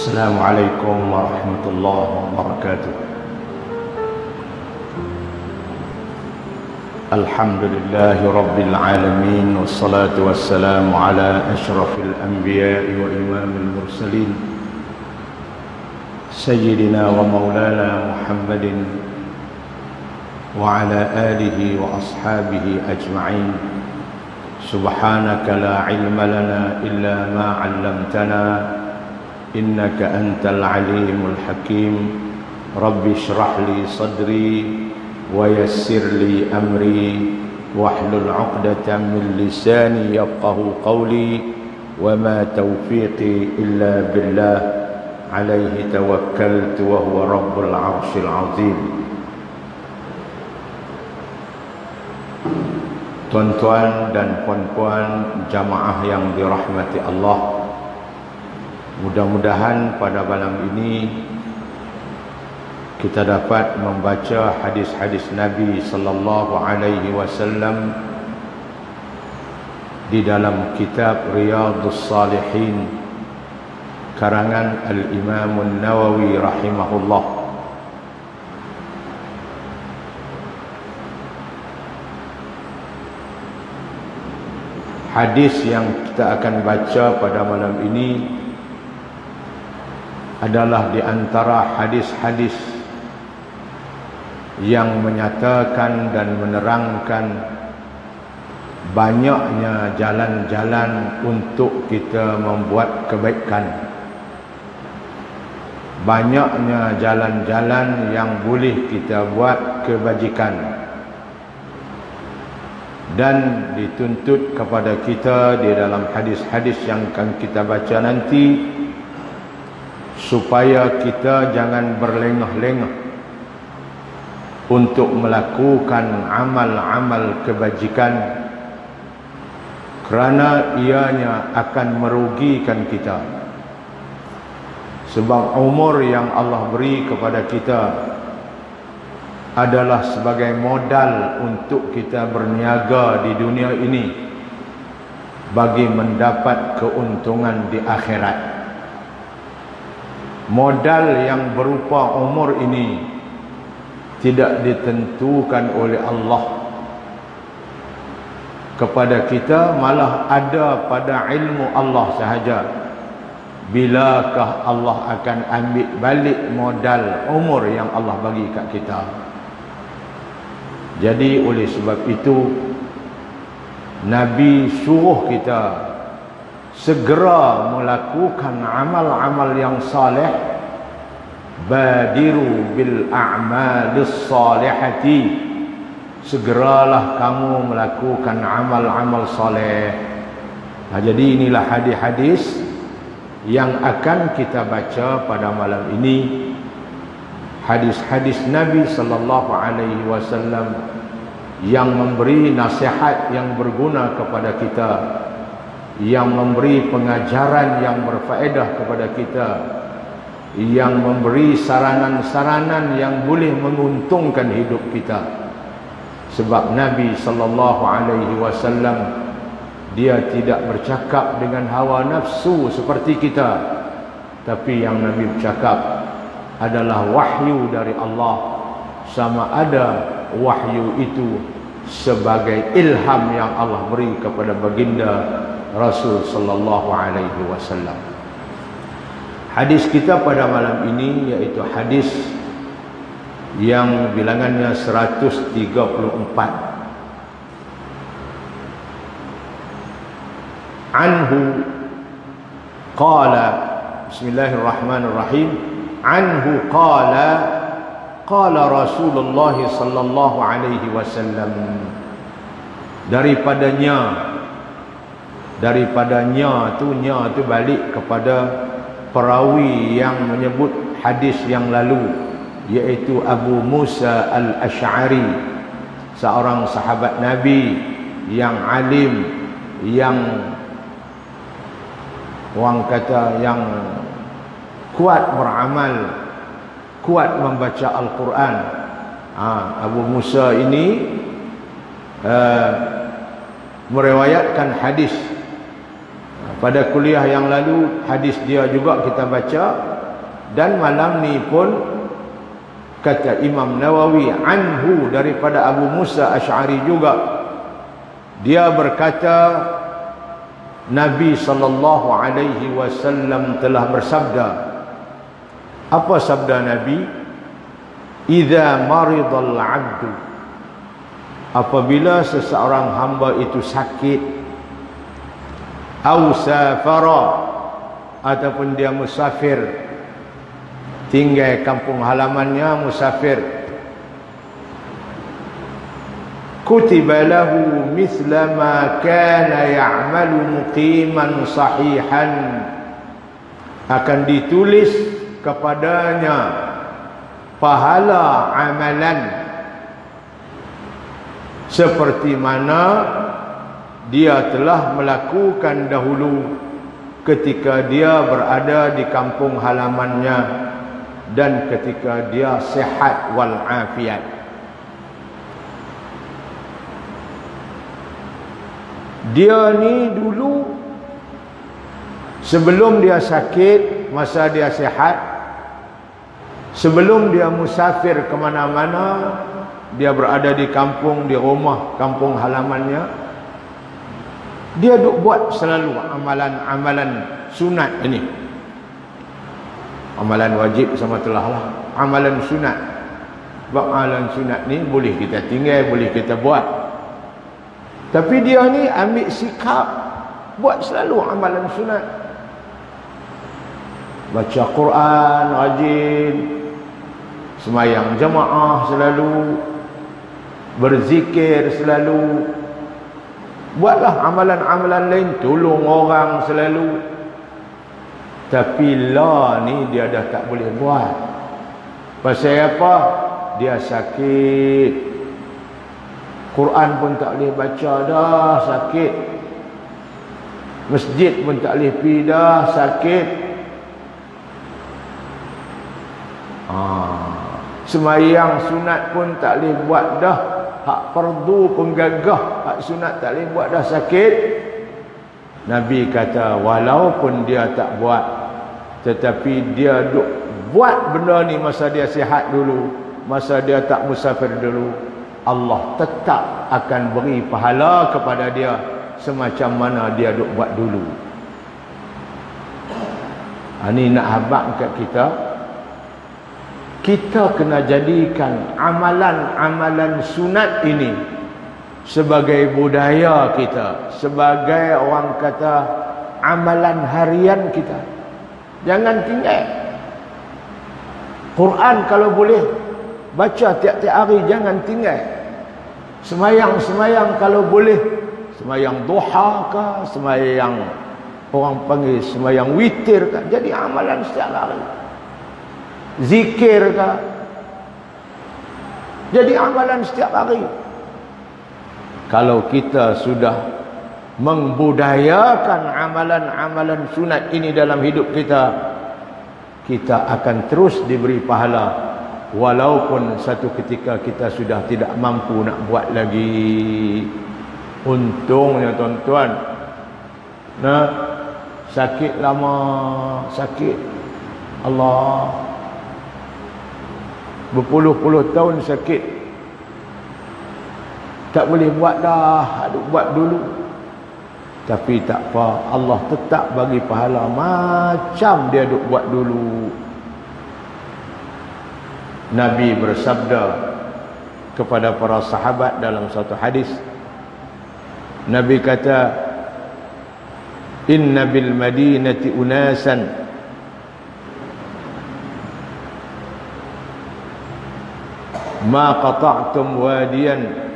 السلام عليكم ورحمة الله وبركاته. الحمد لله رب العالمين، والصلاة والسلام على أشرف الأنبياء وإمام المرسلين سيدنا ومولانا محمد وعلى آله وأصحابه أجمعين. سبحانك لا علم لنا إلا ما علمتنا إنك أنت العليم الحكيم. رب اشرح لي صدري ويسر لي أمري واحلل عقدة من لساني يفقه قولي وما توفيقي إلا بالله عليه توكلت وهو رب العرش العظيم. Tuan-tuan dan puan-puan jamaah yang dirahmati Allah, mudah-mudahan pada malam ini kita dapat membaca hadis-hadis Nabi sallallahu alaihi wasallam di dalam kitab Riyadhus Salihin karangan Al-Imam An-Nawawi rahimahullah. Hadis yang kita akan baca pada malam ini adalah di antara hadis-hadis yang menyatakan dan menerangkan banyaknya jalan-jalan untuk kita membuat kebaikan, banyaknya jalan-jalan yang boleh kita buat kebajikan, dan dituntut kepada kita di dalam hadis-hadis yang akan kita baca nanti supaya kita jangan berlengah-lengah untuk melakukan amal-amal kebajikan, kerana ianya akan merugikan kita. Sebab umur yang Allah beri kepada kita adalah sebagai modal untuk kita berniaga di dunia ini bagi mendapat keuntungan di akhirat. Modal yang berupa umur ini tidak ditentukan oleh Allah kepada kita, malah ada pada ilmu Allah sahaja bilakah Allah akan ambil balik modal umur yang Allah bagi kat kita. Jadi oleh sebab itu Nabi suruh kita segera melakukan amal-amal yang saleh. Badiru bil a'malis salihati, segeralah kamu melakukan amal-amal saleh. Jadi inilah hadis-hadis yang akan kita baca pada malam ini. Hadis-hadis Nabi sallallahu alaihi wasallam yang memberi nasihat yang berguna kepada kita, yang memberi pengajaran yang berfaedah kepada kita, yang memberi saranan-saranan yang boleh menguntungkan hidup kita. Sebab Nabi sallallahu alaihi wasallam dia tidak bercakap dengan hawa nafsu seperti kita, tapi yang Nabi bercakap adalah wahyu dari Allah, sama ada wahyu itu sebagai ilham yang Allah beri kepada baginda Rasul sallallahu alaihi wasallam. Hadis kita pada malam ini yaitu hadis yang bilangannya 134. Anhu qala, bismillahirrahmanirrahim. Anhu qala qala Rasulullah sallallahu alaihi wasallam. Daripadanya tu balik kepada perawi yang menyebut hadis yang lalu, yaitu Abu Musa al-Ash'ari, seorang sahabat Nabi yang alim, yang orang kata yang kuat beramal, kuat membaca Al-Quran. Abu Musa ini meriwayatkan hadis. Pada kuliah yang lalu hadis dia juga kita baca, Dan malam ni pun kata Imam Nawawi anhu daripada Abu Musa Asy'ari juga, dia berkata Nabi sallallahu alaihi wasallam telah bersabda. Apa sabda Nabi? Idza maridal 'abdu, apabila seseorang hamba itu sakit, au safara, ataupun dia musafir, tinggal kampung halamannya, musafir, kutiba lahu mithla ma kana ya'malu muqiman sahihan, akan ditulis kepadanya pahala amalan seperti mana dia telah melakukan dahulu ketika dia berada di kampung halamannya dan ketika dia sihat wal afiat. Dia ni dulu sebelum dia sakit, masa dia sihat, sebelum dia musafir ke mana-mana, dia berada di kampung, di rumah, kampung halamannya, dia duk buat selalu amalan-amalan sunat ini. Amalan wajib sama telah lah, amalan sunat. Sebab amalan sunat ni boleh kita tinggal, boleh kita buat. Tapi dia ni ambil sikap buat selalu amalan sunat. Baca Quran rajin, semayang jamaah selalu, berzikir selalu, buatlah amalan-amalan lain, tolong orang selalu. Tapi lah ni dia dah tak boleh buat. Pasal apa? Dia sakit, Quran pun tak boleh baca dah, sakit. Masjid pun tak boleh pergi dah, sakit. Semayang sunat pun tak boleh buat dah, hak fardu pun gagah, hak sunat tak boleh buat dah, sakit. Nabi kata walaupun dia tak buat, tetapi dia duk buat benda ni masa dia sihat dulu, masa dia tak musafir dulu, Allah tetap akan beri pahala kepada dia semacam mana dia duk buat dulu. Ini nak habaq kat kita kena jadikan amalan-amalan sunat ini sebagai budaya kita, sebagai orang kata amalan harian kita. Jangan tinggal. Quran kalau boleh baca tiap-tiap hari, jangan tinggal. Semayang kalau boleh, semayang duha ke, semayang orang panggil semayang witir ke, jadi amalan setiap hari. Zikir ke, jadi amalan setiap hari. Kalau kita sudah membudayakan amalan-amalan sunat ini dalam hidup kita, kita akan terus diberi pahala walaupun satu ketika kita sudah tidak mampu nak buat lagi. Untungnya tuan-tuan, nah, sakit lama, sakit Allah, berpuluh-puluh tahun sakit, tak boleh buat dah, aduk buat dulu. Tapi tak apa, Allah tetap bagi pahala macam dia duk buat dulu. Nabi bersabda kepada para sahabat dalam satu hadis, Nabi kata, inna bil madinati unasan ma qata'tum wadiyan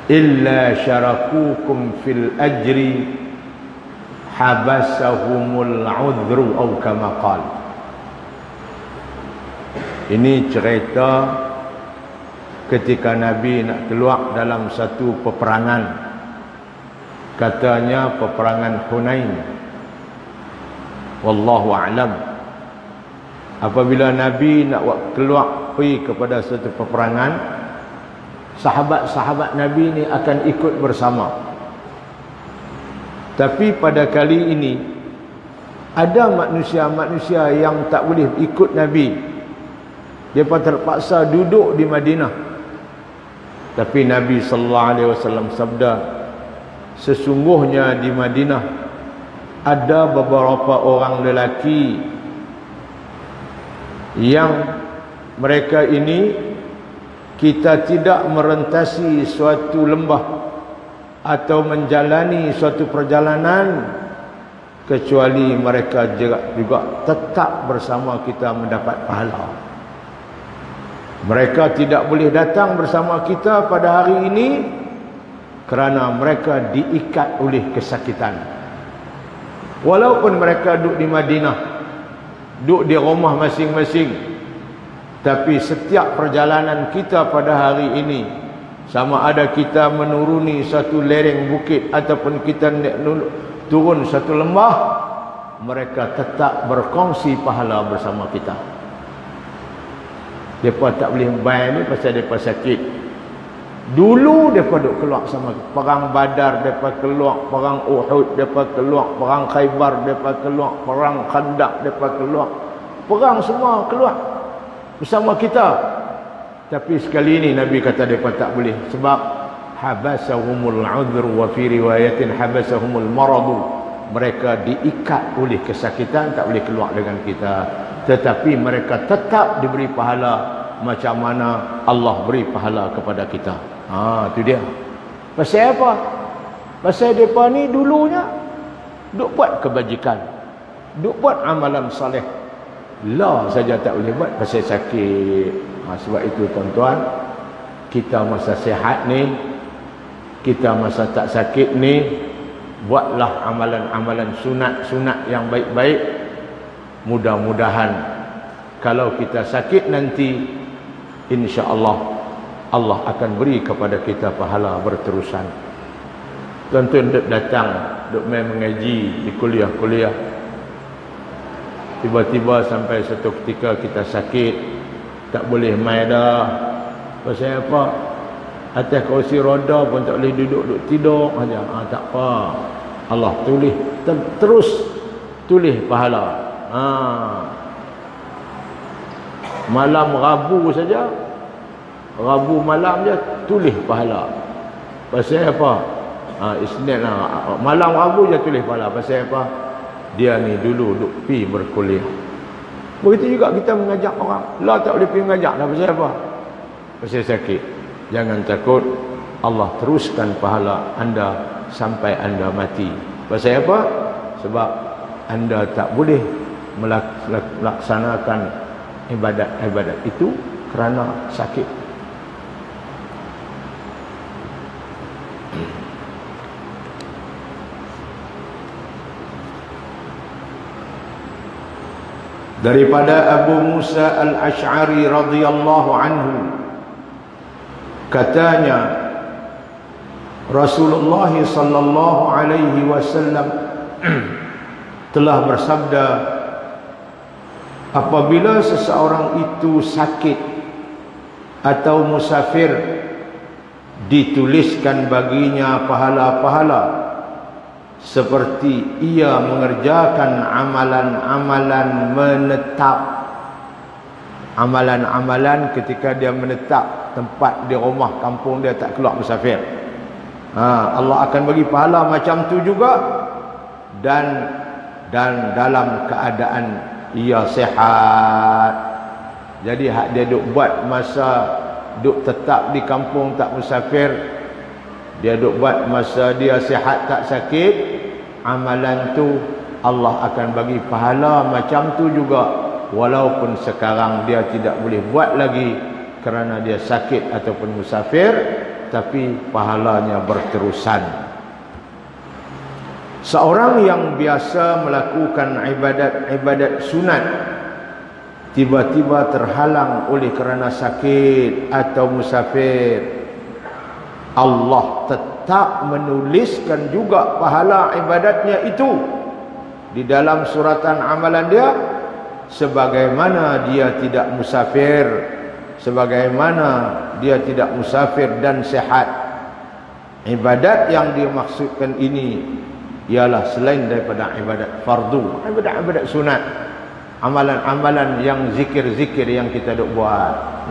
illa syarakukum fil ajri habasahumul udhru atau kama qala. Ini cerita ketika Nabi nak keluar dalam satu peperangan, katanya peperangan Hunain, wallahu a'lam. Apabila Nabi nak keluar pergi kepada satu peperangan, sahabat-sahabat Nabi ni akan ikut bersama. Tapi pada kali ini ada manusia-manusia yang tak boleh ikut Nabi. Mereka terpaksa duduk di Madinah. Tapi Nabi sallallahu alaihi wasallam sabda, sesungguhnya di Madinah ada beberapa orang lelaki yang mereka ini kita tidak merentasi suatu lembah atau menjalani suatu perjalanan kecuali mereka juga tetap bersama kita mendapat pahala. Mereka tidak boleh datang bersama kita pada hari ini kerana mereka diikat oleh kesakitan. Walaupun mereka duduk di Madinah, duduk di rumah masing-masing, tapi setiap perjalanan kita pada hari ini, sama ada kita menuruni satu lereng bukit ataupun kita turun satu lembah, mereka tetap berkongsi pahala bersama kita. Mereka tak boleh bayar ni pasal mereka sakit. Dulu mereka duduk keluar sama perang Badar, mereka keluar perang Uhud, mereka keluar perang Khaybar, mereka keluar perang Khandaq, mereka keluar perang, semua keluar bersama kita. Tapi sekali ini Nabi kata mereka tak boleh, sebab habasahumul udhr wa fi riwayatin habasahumul maradu. Mereka diikat oleh kesakitan, tak boleh keluar dengan kita. Tetapi mereka tetap diberi pahala macam mana Allah beri pahala kepada kita. Itu dia. Pasal apa? Pasal mereka ni dulunya duk buat kebajikan, duk buat amalan soleh. Lah saja tak boleh buat pasal sakit. Sebab itu tuan-tuan, kita masa sihat ni, kita masa tak sakit ni, buatlah amalan-amalan sunat-sunat yang baik-baik. Mudah-mudahan kalau kita sakit nanti, insya-Allah Allah akan beri kepada kita pahala berterusan. Tuan-tuan datang, duk main mengaji di kuliah-kuliah, tiba-tiba sampai satu ketika kita sakit, tak boleh main dah. Pasal apa? Atas kerusi roda pun tak boleh duduk tidur aja. Tak apa. Allah tulis, terus tulis pahala. Malam Rabu saja, Rabu malam je tulis pahala. Pasal apa? Isnin lah. Malam Rabu je tulis pahala. Pasal apa? Dia ni dulu duk pi berkuliah. Begitu juga kita mengajak orang. Lah tak boleh pergi mengajak dah. Pasal apa? Pasal sakit. Jangan takut, Allah teruskan pahala anda sampai anda mati. Pasal apa? Sebab anda tak boleh melaksanakan ibadat-ibadat itu kerana sakit. Daripada Abu Musa Al-Ash'ari radhiyallahu anhu, katanya Rasulullah sallallahu alaihi wasallam telah bersabda, apabila seseorang itu sakit atau musafir, dituliskan baginya pahala-pahala seperti ia mengerjakan amalan-amalan menetap. Amalan-amalan ketika dia menetap tempat di rumah kampung dia, tak keluar musafir. Allah akan bagi pahala macam tu juga, dan dalam keadaan ia sihat. Jadi hak dia duk buat masa duk tetap di kampung tak musafir, dia duk buat masa dia sihat tak sakit, amalan tu Allah akan bagi pahala macam tu juga, walaupun sekarang dia tidak boleh buat lagi kerana dia sakit ataupun musafir, tapi pahalanya berterusan. Seorang yang biasa melakukan ibadat-ibadat sunat tiba-tiba terhalang oleh kerana sakit atau musafir, Allah tetap menuliskan juga pahala ibadatnya itu di dalam suratan amalan dia, sebagaimana dia tidak musafir, sebagaimana dia tidak musafir dan sehat. Ibadat yang dimaksudkan ini ialah selain daripada ibadat fardu, ibadat-ibadat sunat, amalan-amalan yang zikir-zikir yang kita duk buat.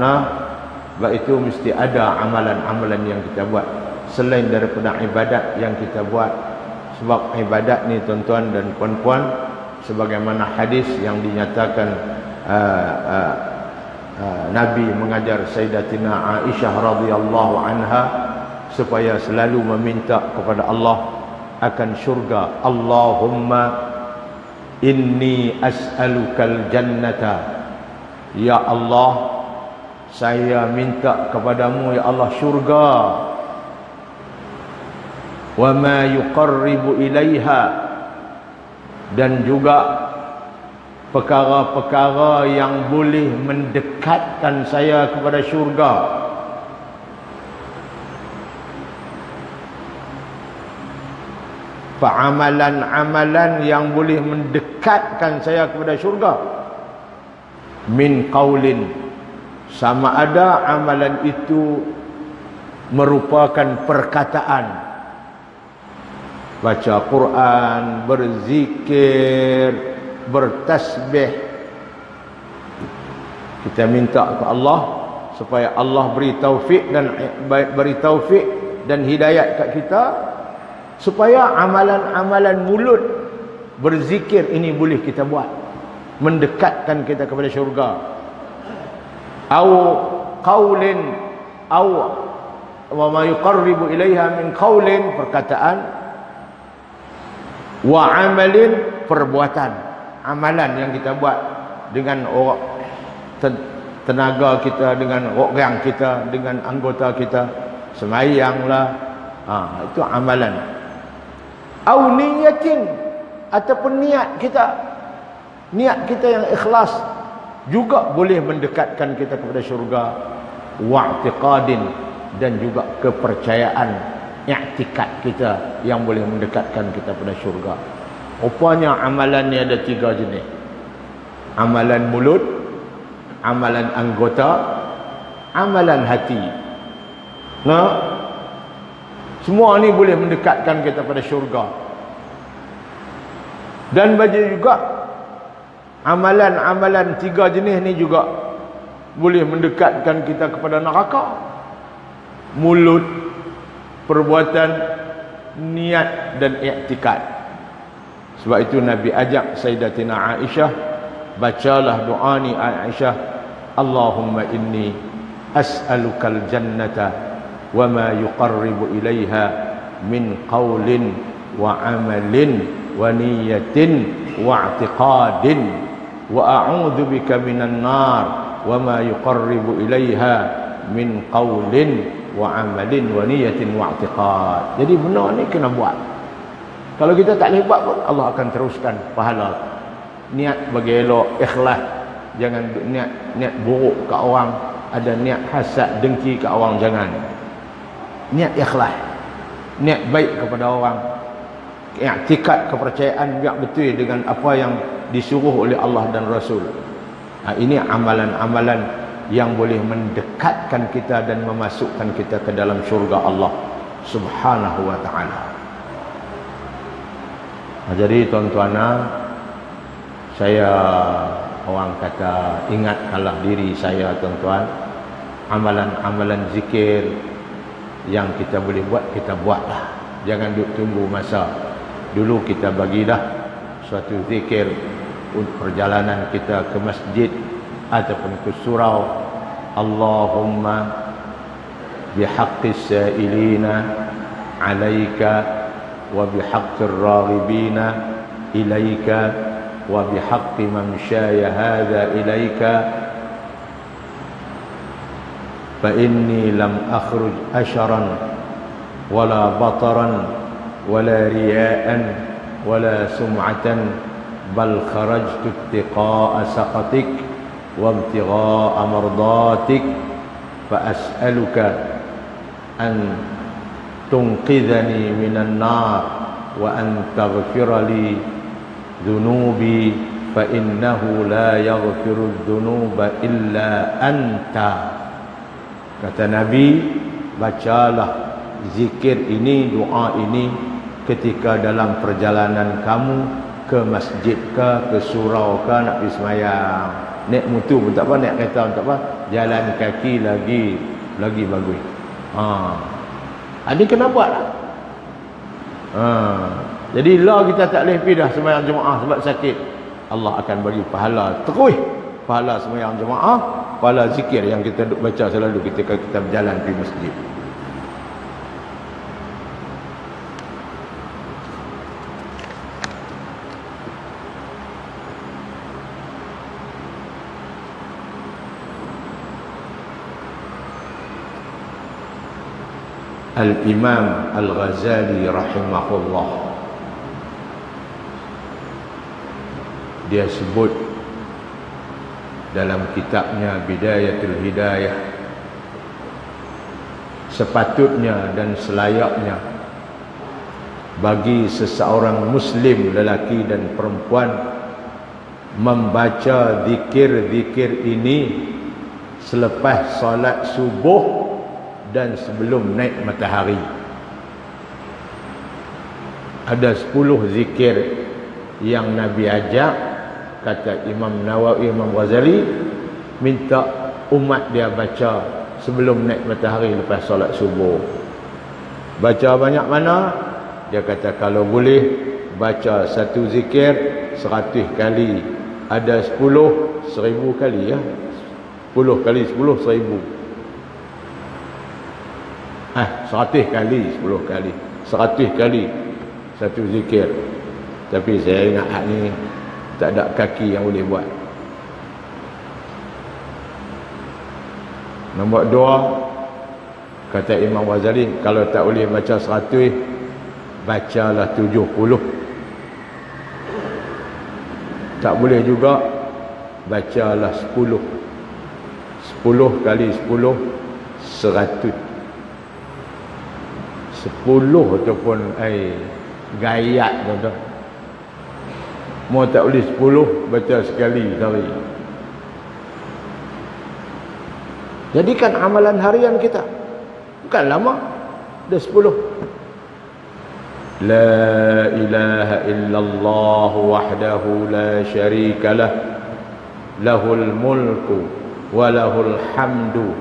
Sebab itu mesti ada amalan-amalan yang kita buat selain daripada ibadat yang kita buat. Sebab ibadat ni tuan-tuan dan puan-puan, sebagaimana hadis yang dinyatakan Nabi mengajar Sayyidatina Aisyah radhiyallahu anha supaya selalu meminta kepada Allah akan syurga. Allahumma inni as'alukal jannata, ya Allah, saya minta kepadamu ya Allah syurga, wa ma yuqarribu ilaiha, dan juga perkara-perkara yang boleh mendekatkan saya kepada syurga. Amalan-amalan yang boleh mendekatkan saya kepada syurga. Min qaulin, sama ada amalan itu merupakan perkataan, baca Quran, berzikir, bertasbih. Kita minta ke Allah supaya Allah beri taufik dan hidayat kat kita, supaya amalan-amalan mulut berzikir ini boleh kita buat, mendekatkan kita kepada syurga. Au qaulin, au wa ma yuqarribu ilaiha min qaulin, perkataan, wa amalin, perbuatan, amalan yang kita buat dengan tenaga kita, dengan orang kita, dengan anggota kita, semayanglah, itu amalan. Au niyatin, ataupun niat kita yang ikhlas juga boleh mendekatkan kita kepada syurga. Wa'tiqadin, dan juga kepercayaan, i'tikad kita yang boleh mendekatkan kita kepada syurga. Rupanya amalan ni ada 3 jenis. Amalan mulut, amalan anggota, amalan hati. Semua ni boleh mendekatkan kita pada syurga. Dan bagi juga amalan-amalan 3 jenis ni juga boleh mendekatkan kita kepada neraka. Mulut, perbuatan, niat dan i'tikad. Sebab itu Nabi ajak Sayyidatina Aisyah, bacalah doa ni Aisyah, Allahumma inni as'alukal jannata wa ma yuqarribu ilaiha min qawlin wa amalin wa niyatin wa i'tiqadin, wa a'udzu bika minan nar wa ma yuqarribu ilaiha min qawlin wa amalin wa niyatin wa i'tiqad. Jadi benar ni kena buat. Kalau kita tak boleh buat pun, Allah akan teruskan pahala. Niat bagi elok, ikhlas. Jangan niat buruk ke orang, ada niat hasad, dengki ke orang, jangan. Niat ikhlas, niat baik kepada orang, i'tikad, kepercayaan biar betul dengan apa yang disuruh oleh Allah dan Rasul. Ini amalan-amalan yang boleh mendekatkan kita dan memasukkan kita ke dalam syurga Allah Subhanahu wa ta'ala. Jadi tuan-tuan, saya orang kata ingatkanlah diri saya tuan-tuan, amalan-amalan zikir yang kita boleh buat, kita buatlah. Jangan duk tunggu masa. Dulu kita bagilah suatu zikir untuk perjalanan kita ke masjid ataupun ke surau. Allahumma bihaqqis sa'ilina alaika wa bihaqqir raghibina ilaika wa bihaqqi mamshaya hadha ilaika fa inni lam akhruj asharan wala bataran wala riya'an wala sum'atan bal kharajtu ittiqa'a saqatik wa ibtigha'a mardatik fa as'aluka an tunqidhani minan nar wa an taghfira li dhunubi fa innahu la yaghfiru dhunuba illa anta. Kata Nabi, bacalah zikir ini, doa ini ketika dalam perjalanan kamu ke masjid ke surau ke nak pergi semayang. Naik motor pun tak apa, naik kereta pun tak apa, jalan kaki lagi bagus. Ini kena buat lah. Jadi lah kita tak boleh pergi dah semayang jemaah sebab sakit. Allah akan bagi pahala terus, pahala semayang jemaah, pahala zikir yang kita duk baca selalu ketika kita berjalan pergi masjid. Al-Imam Al-Ghazali rahimahullah, dia sebut dalam kitabnya Bidayatul Hidayah, sepatutnya dan selayaknya bagi seseorang muslim lelaki dan perempuan membaca zikir-zikir ini selepas solat subuh dan sebelum naik matahari. Ada 10 zikir yang Nabi ajak, kata Imam Nawawi, Imam Ghazali, minta umat dia baca sebelum naik matahari lepas solat subuh. Baca banyak mana? Dia kata kalau boleh baca satu zikir 100 kali. Ada 10, 1000 kali ya. 10 kali 10, 1000. 100 kali, 10 kali, 100 kali satu zikir. Tapi saya ingat ni tak ada kaki yang boleh buat. Nombor 2, kata Imam Ghazali, kalau tak boleh baca 100, bacalah 70. Tak boleh juga, bacalah 10. 10 kali 10, 100. 10 ataupun gayat tu. Mau tak boleh 10, baca sekali sehari. Jadikan amalan harian kita. Bukan lama, dah 10. La ilaha illallah wahdahu la syarika lah, lahul mulku wa lahul hamdu,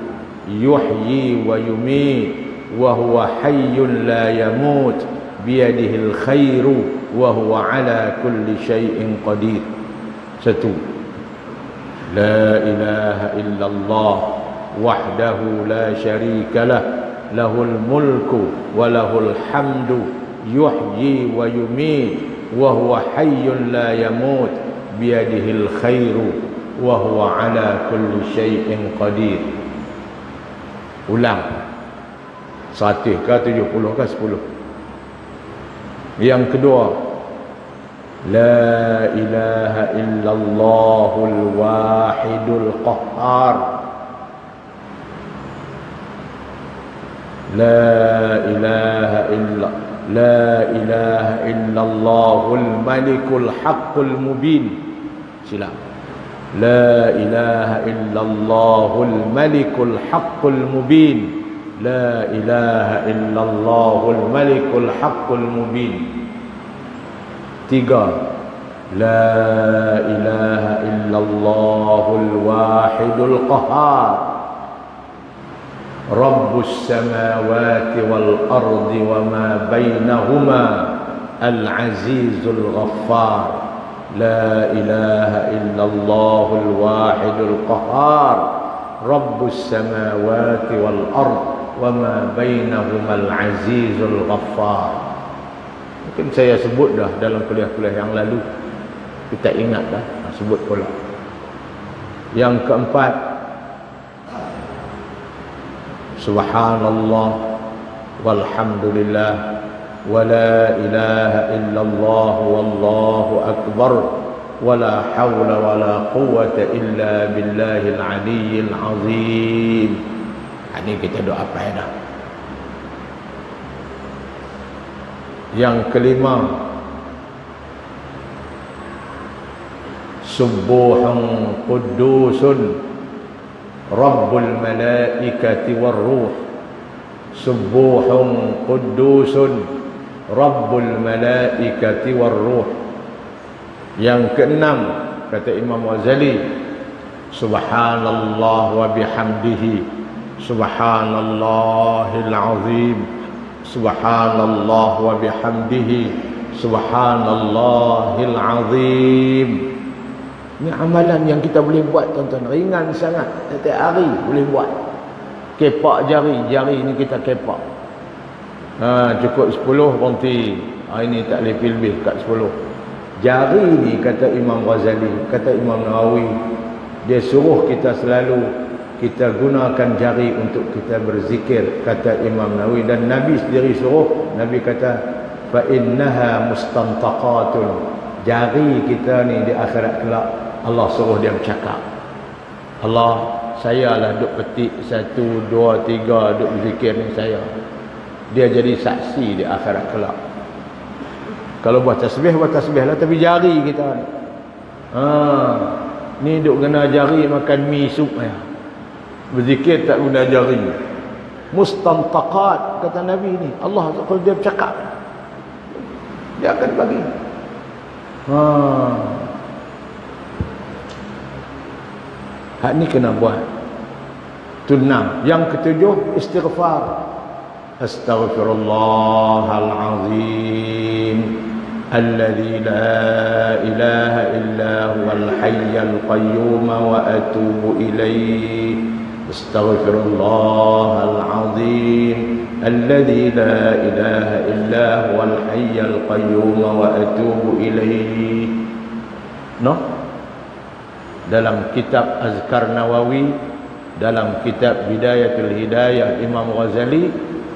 yuhyi wa yumit, wa huwa hayyun la yamut, biyadihil khairu wa huwa ala kulli syai'in qadir. 1. La ilaha illallah wahdahu la syarika lah, lahul mulku wa lahul hamdu, yuhyi wa yumit, wa huwa hayyun la yamut, biyadihil khairu wa huwa ala kulli syai'in qadir. Ulang. 100 ke 70 ke 10. Yang kedua, la ilaha illallahul wahidul qahhar, la ilaha illallahul malikul haqqul mubin. Silap. La ilaha illallahul malikul haqqul mubin, la ilaha illallahul malikul haqqul mubin. 3. La ilaha illallahul wahidul qahhar, rabbus samawati wal ardi wa ma bainahuma, al azizul ghaffar. La ilaha illallahul wahidul qahhar, rabbus samawati wal ardi wa ma bainahumal azizul ghaffar. Mungkin saya sebut dah dalam kuliah-kuliah yang lalu, kita ingat dah, sebut pula. Yang keempat, subhanallah walhamdulillah wa la ilaha illallah wallahu akbar wa la hawla wa la quwwata illa billahil aliyyil azim. Ini kita doa apa dah. Yang kelima, subuhun qudusun rabbul malaikati war ruh, subuhun qudusun Rabbul malaikati war-ruh. Yang keenam kata Imam Ghazali, subhanallah wa bihamdihi, subhanallahil azim, subhanallah wa bihamdihi, subhanallahil azim. Ini amalan yang kita boleh buat tuan-tuan, ringan sangat, setiap hari boleh buat. Kepak jari ni kita kepak. Cukup 10 berhenti. Ini tak boleh lebih kat 10. Jari ni kata Imam Ghazali, kata Imam Nawawi, dia suruh kita selalu kita gunakan jari untuk kita berzikir, kata Imam Nawawi. Dan Nabi sendiri suruh, Nabi kata fa innaha mustantaqatun. Jari kita ni di akhirat kelak Allah suruh dia bercakap. Allah, saya lah duk petik 1, 2, 3 duk berzikir ni saya. Dia jadi saksi di akhirat kelak. Kalau buat tasbih lah, tapi jari kita ni. Ni duk guna jari makan mi sup ya. Berzikir tak guna jari. Mustantaqat kata Nabi ni. Allah kalau dia bercakap, dia akan bagi. Hak ni kena buat. Tu 6. Yang ketujuh, istighfar. Astaghfirullahal azim alladzi la ilaha illa huwal hayyul qayyum wa atubu ilaih. Astaghfirullahal azim alladzi la ilaha illa huwal hayyul qayyum wa atubu ilaih. Dalam kitab Azkar Nawawi, dalam kitab Bidayatul Hidayah Imam Ghazali,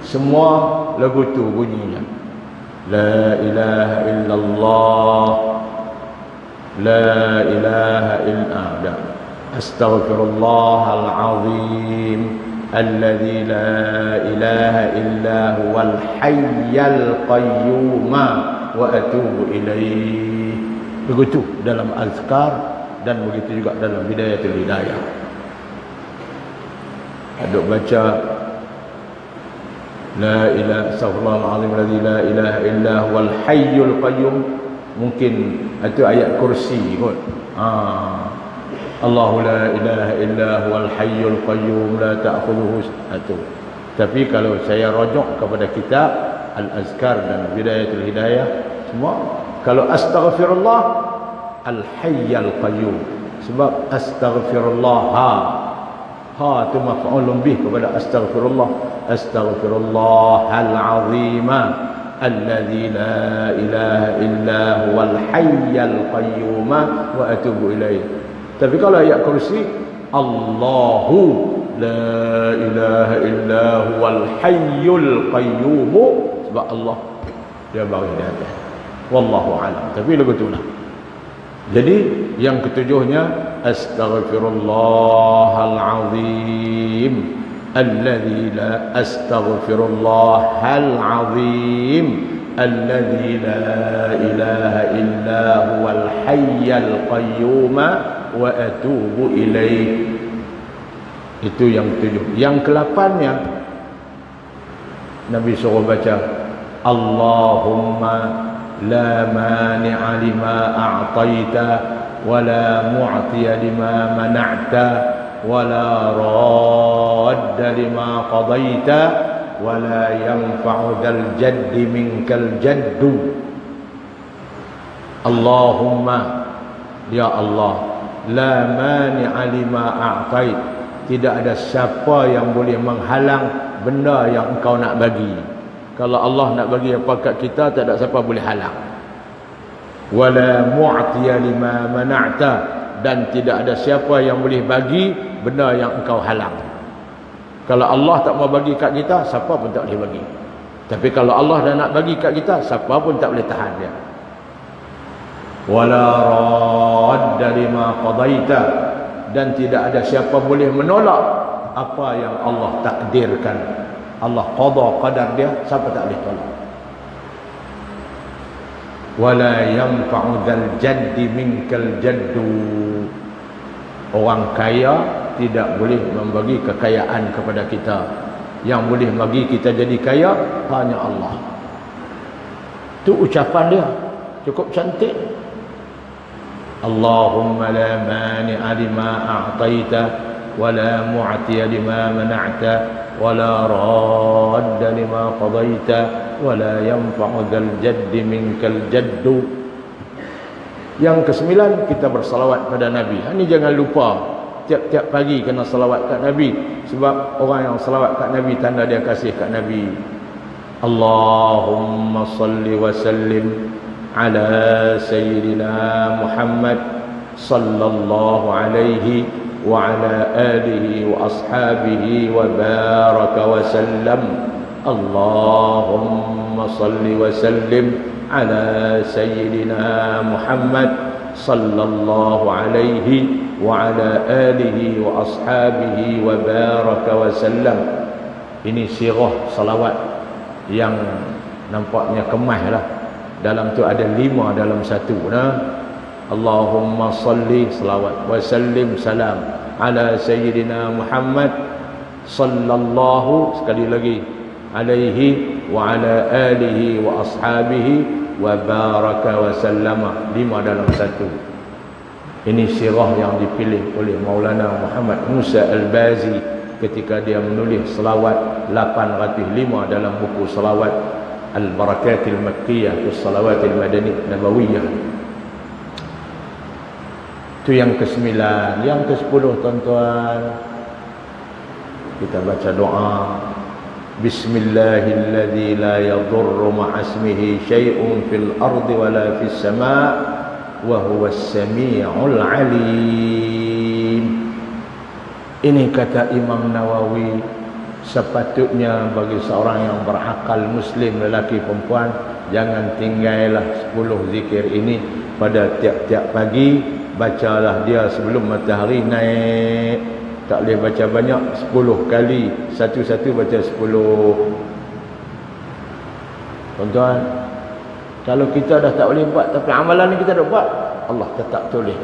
semua lagu tu bunyinya. La ilaha illallah, la ilaha illa astaghfirullahal azim alladzi la ilaha illa huwal hayyul qayyum wa atubu ilaih. Begitu dalam azkar, dan begitu juga dalam Bidayatul Hidayah. Aduk baca la ilaha astaghfirullahalazim alladzi la ilaha illa huwal hayyul qayyum. Mungkin itu ayat kursi kot. Allahu la ilaha illa huwal hayyul qayyum la ta'khudhuhu itu. Tapi kalau saya rujuk kepada kitab Al-Azkar dan Bidayatul Hidayah, semua kalau astaghfirullah al-hayyul qayyum, sebab astaghfirullah ha tu maf'ulun bih kepada astaghfirullah. Astaghfirullahal azim alladzi la ilaha illa huwal hayyul qayyum wa atubu ilaih. Tapi kalau ayat kursi, Allahu la ilaha illa huwal hayyul qayyum, sebab Allah dia bagi di atas. Wallahu a'lam. Tapi begitulah. Jadi yang ketujuhnya, astaghfirullahal azim alladzi la astaghfirullahal azim alladzi la ilaha illa huwal hayyul qayyum wa atubu ilaih. Itu yang ketujuh. Yang ke-8-nya Nabi suruh baca Allahumma la mani'a lima a'taita wa la mu'tiya lima mana'ta wa la radda lima qadaita wa la yanfa'u dzal jaddi minkal jaddu. Allahumma, ya Allah, la mani'a lima a'tait, tidak ada siapa yang boleh menghalang benda yang engkau nak bagi. Kalau Allah nak bagi apa kat kita, tak ada siapa boleh halang. Wala mu'tiya lima mana'ta, dan tidak ada siapa yang boleh bagi benda yang engkau halang. Kalau Allah tak mau bagi kat kita, siapa pun tak boleh bagi. Tapi kalau Allah dah nak bagi kat kita, siapa pun tak boleh tahan dia. Wala radda lima qadaita, dan tidak ada siapa boleh menolak apa yang Allah takdirkan. Allah qada qadar dia, siapa tak boleh tolak. Wala yanfa'u dzal jaddi minkal jaddu, orang kaya tidak boleh membagi kekayaan kepada kita. Yang boleh bagi kita jadi kaya hanya Allah. Itu ucapan dia cukup cantik. Allahumma la mani'a lima a'taita wa la mu'tiya lima mana'ta wa la radda lima qadaita wa la yanfa'u dzal jaddi minkal jaddu. Yang kesembilan, kita bersalawat pada Nabi. Ini jangan lupa, tiap-tiap pagi kena salawat kat Nabi. Sebab orang yang salawat kat Nabi tanda dia kasih kat Nabi. Allahumma salli wa sallim ala sayyidina Muhammad sallallahu alaihi wa ala alihi wa ashabihi wa baraka wa sallam. Allahumma salli wa sallim ala sayyidina Muhammad sallallahu alaihi wa ala alihi wa ashabihi wa baraka wa sallam. Ini sirah salawat yang nampaknya kemas lah. Dalam tu ada 5 dalam satu. Allahumma salli salawat wa sallim salam ala sayyidina Muhammad sallallahu, sekali lagi, alaihi wa ala alihi wa ashabihi wa baraka wa sallama. 5 dalam satu. Ini sirah yang dipilih oleh Maulana Muhammad Musa Al-Bazi ketika dia menulis selawat 805 dalam buku selawat Al-Barakatil Makkiyah fi Salawatil Nabawiyah. Itu yang ke-9. Yang ke-10, tuan-tuan, kita baca doa. Bismillahilladzi la yadurru ma'asmihi syai'un fil ardi wala fis sama' wa huwas sami'ul alim. Ini kata Imam Nawawi, sepatutnya bagi seorang yang berakal muslim, lelaki perempuan, jangan tinggallah 10 zikir ini pada tiap-tiap pagi. Bacalah dia sebelum matahari naik. Tak boleh baca banyak, 10 kali. Satu-satu baca 10. Tuan-tuan, kalau kita dah tak boleh buat tapi amalan ni kita dah buat, Allah tetap tulis.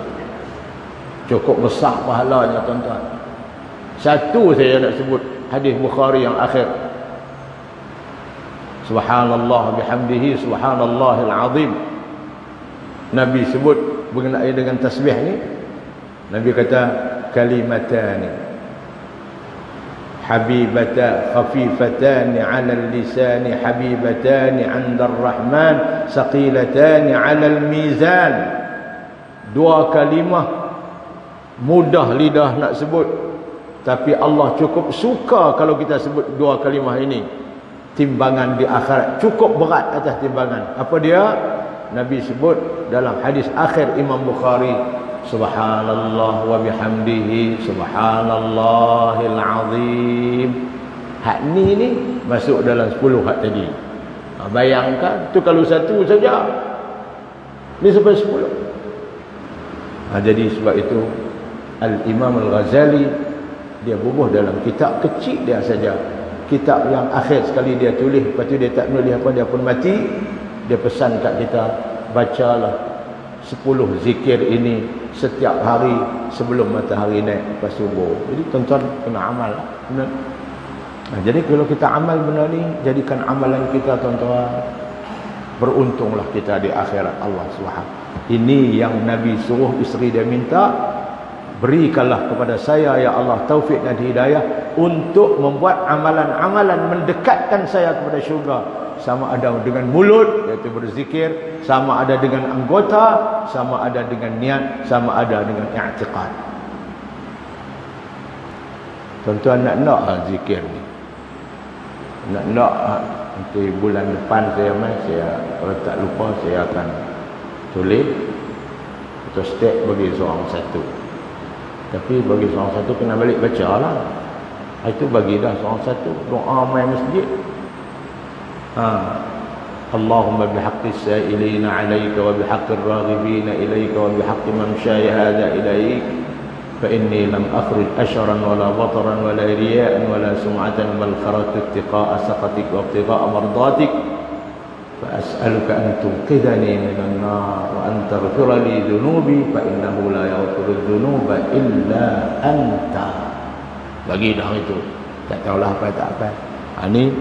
Cukup besar pahalanya, tuan-tuan. Satu saya nak sebut hadis Bukhari yang akhir. Subhanallah bihamdihi subhanallahil azim. Nabi sebut mengenai dengan tasbih ni. Nabi kata kalimatani habibatan khafifatani 'ala al-lisani habibatani 'inda ar-rahman saqilatani 'ala al-mizan. 2 kalimah mudah lidah nak sebut, tapi Allah cukup suka kalau kita sebut 2 kalimah ini. Timbangan di akhirat cukup berat atas timbangan. Apa dia? Nabi sebut dalam hadis akhir Imam Bukhari, subhanallah wa bihamdihi subhanallahil azim. Hak ni masuk dalam 10 hak tadi. Bayangkan tu kalau satu saja, ni sampai 10. Jadi sebab itu Al-Imam Al-Ghazali dia bubuh dalam kitab kecil dia saja, kitab yang akhir sekali dia tulis, lepas tu dia tak menulis apa, dia pun mati. Dia pesan kat kita, bacalah 10 zikir ini setiap hari sebelum matahari naik lepas subuh. Jadi tuan-tuan kena amal lah. Benar? Jadi kalau kita amal benar ni, jadikan amalan kita, tuan-tuan, beruntunglah kita di akhirat Allah SWT. Ini yang Nabi suruh isteri dia minta, berikanlah kepada saya ya Allah taufik dan hidayah untuk membuat amalan-amalan mendekatkan saya kepada syurga. Sama ada dengan mulut, iaitu berzikir, sama ada dengan anggota, sama ada dengan niat, sama ada dengan i'tiqad. Tuan-tuan nak zikir ni, nak nanti bulan depan saya kalau tak lupa saya akan tulis atau step bagi seorang satu. Tapi bagi seorang satu kena balik baca lah. Itu bagi dah seorang satu doa main masjid. Allahumma bihaqqi as-sa'ilina 'alaika wa bihaqqi ar-raghibina ilaika wa bihaqqi man syaya hadha ilaik fa inni lam akhruj ashran wala bataran wala riya'an wala sum'atan bal kharatu ittiqa'a saqatik wa ibtigha'a mardatik fa as'aluka an tunqidhani minan nar wa an taghfira li dhunubi fa innahu la yaghfiru dhunuba illa anta. Bagi dah itu, tak tahulah apa tak apa. Ini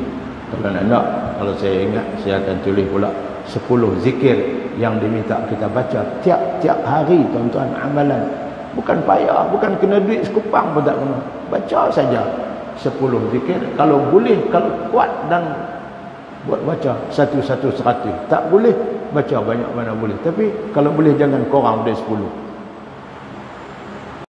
Kalau nak, kalau saya ingat, saya akan tulis pula 10 zikir yang diminta kita baca tiap-tiap hari, tuan-tuan, amalan. Bukan payah, bukan kena duit sekupang pun tak kena. Baca saja 10 zikir. Kalau boleh, kalau kuat dan buat baca satu-satu 100. Tak boleh, baca banyak mana boleh. Tapi kalau boleh jangan kurang dari 10.